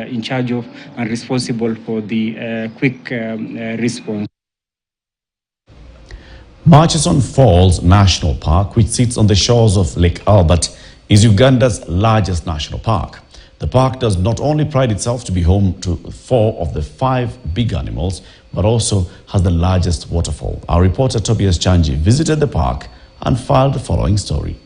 in charge of and responsible for the quick response. Murchison Falls National Park, which sits on the shores of Lake Albert, is Uganda's largest national park. The park does not only pride itself to be home to 4 of the 5 big animals, but also has the largest waterfall. Our reporter Tobias Chanji visited the park and filed the following story.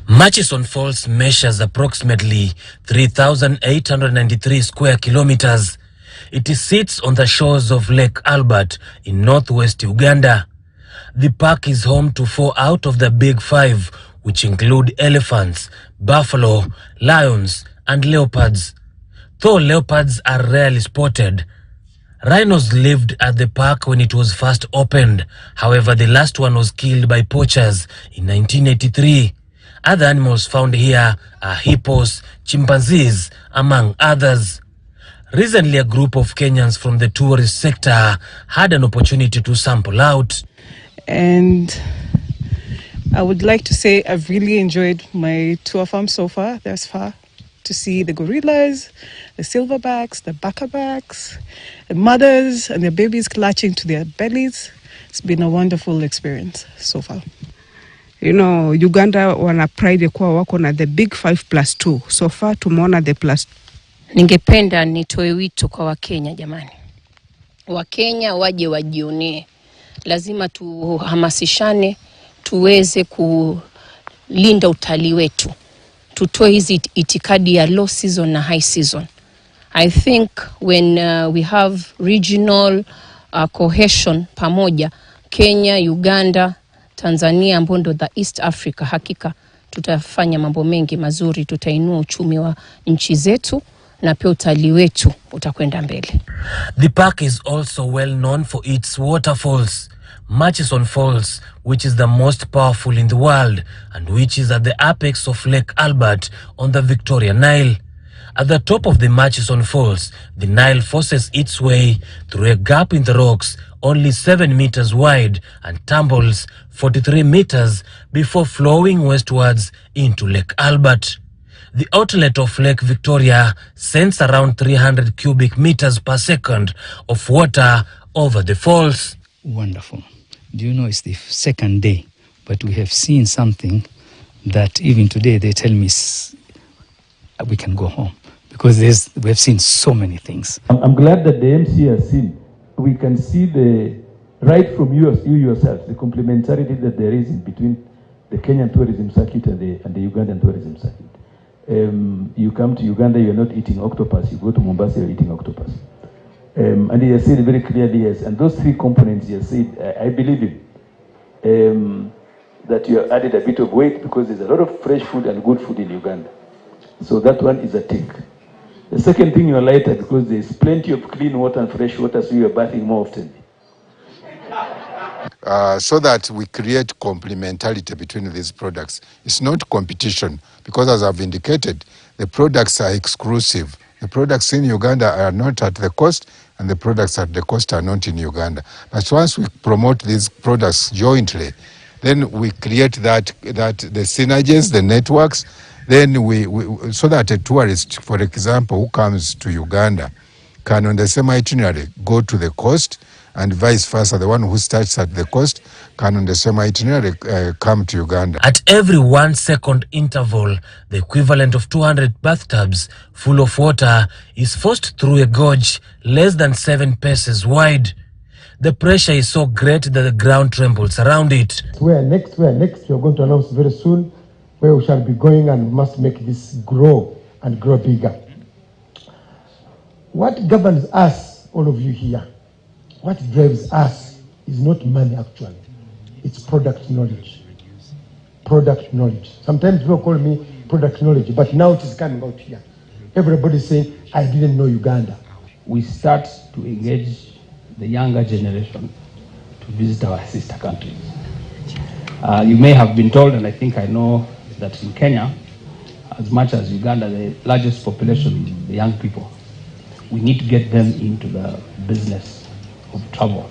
Murchison Falls measures approximately 3,893 square kilometers. It sits on the shores of Lake Albert in northwest Uganda. The park is home to 4 out of the big 5, which include elephants, buffalo, lions, and leopards. Though leopards are rarely spotted, rhinos lived at the park when it was first opened. However, the last one was killed by poachers in 1983. Other animals found here are hippos, chimpanzees, among others. Recently, a group of Kenyans from the tourist sector had an opportunity to sample out. And I would like to say I've really enjoyed my tour farm so far, thus far, to see the gorillas, the silverbacks, the backerbacks, the mothers and their babies clutching to their bellies. It's been a wonderful experience so far. You know, Uganda wana pride kwa wako na the big 5+2. So far tumeona the plus. Ningependa nitoe wito kwa Wakenya jamani. Wakenya waje wajionee. Lazima tuhamasishane tuweze kulinda utalii wetu. Tutoe hizi itikadi ya low season na high season. I think when we have regional cohesion pamoja, Kenya, Uganda, Tanzania, ambondo the East Africa, hakika tutafanya mambo mengi mazuri, tutainua uchumi wa nchi zetu na pia utalii wetu utakwenda mbele. The park is also well known for its waterfalls. Murchison Falls, which is the most powerful in the world and which is at the apex of Lake Albert on the Victoria Nile. At the top of the Murchison Falls, the Nile forces its way through a gap in the rocks only 7 meters wide and tumbles 43 meters before flowing westwards into Lake Albert. The outlet of Lake Victoria sends around 300 cubic meters per second of water over the falls. Wonderful. Do you know it's the second day, but we have seen something that even today they tell me we can go home because we have seen so many things. I'm glad that the MC has seen. We can see right from you yourself, the complementarity that there is in between the Kenyan tourism circuit and the Ugandan tourism circuit. You come to Uganda, you're not eating octopus. You go to Mombasa, you're eating octopus. And he has said very clearly, yes. And those 3 components, he has said, I believe him, that you have added a bit of weight because there's a lot of fresh food and good food in Uganda. So that one is a tick. The second thing, you are lighter because there's plenty of clean water and fresh water, so you are bathing more often. So that we create complementarity between these products. It's not competition because, as I've indicated, the products are exclusive. The products in Uganda are not at the coast and the products at the coast are not in Uganda. But once we promote these products jointly, then we create that the synergies, the networks, then so that a tourist, for example, who comes to Uganda can on the same itinerary go to the coast, and vice versa. The one who starts at the coast can on the same itinerary come to Uganda. At every 1 second interval, the equivalent of 200 bathtubs full of water is forced through a gorge less than 7 paces wide. The pressure is so great that the ground trembles around it. Where next you're going to announce very soon where we shall be going, and must make this grow and grow bigger. What governs us, all of you here, what drives us is not money actually, it's product knowledge. Product knowledge. Sometimes people call me product knowledge, but now it is coming out here. Everybody's saying, I didn't know Uganda. We start to engage the younger generation to visit our sister countries. You may have been told, and I think I know, that in Kenya, as much as Uganda, the largest population is the young people. We need to get them into the business of travel.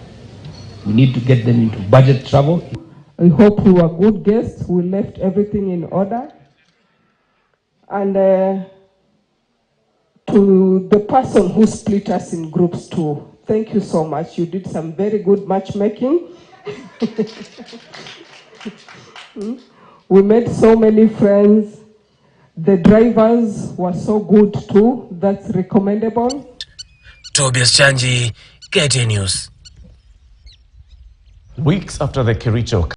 We need to get them into budget travel. We hope we were good guests. We left everything in order. And to the person who split us in groups too, thank you so much. You did some very good matchmaking. We made so many friends. The drivers were so good too. That's recommendable. Tobias Chanji, KTN News. Weeks after the Kericho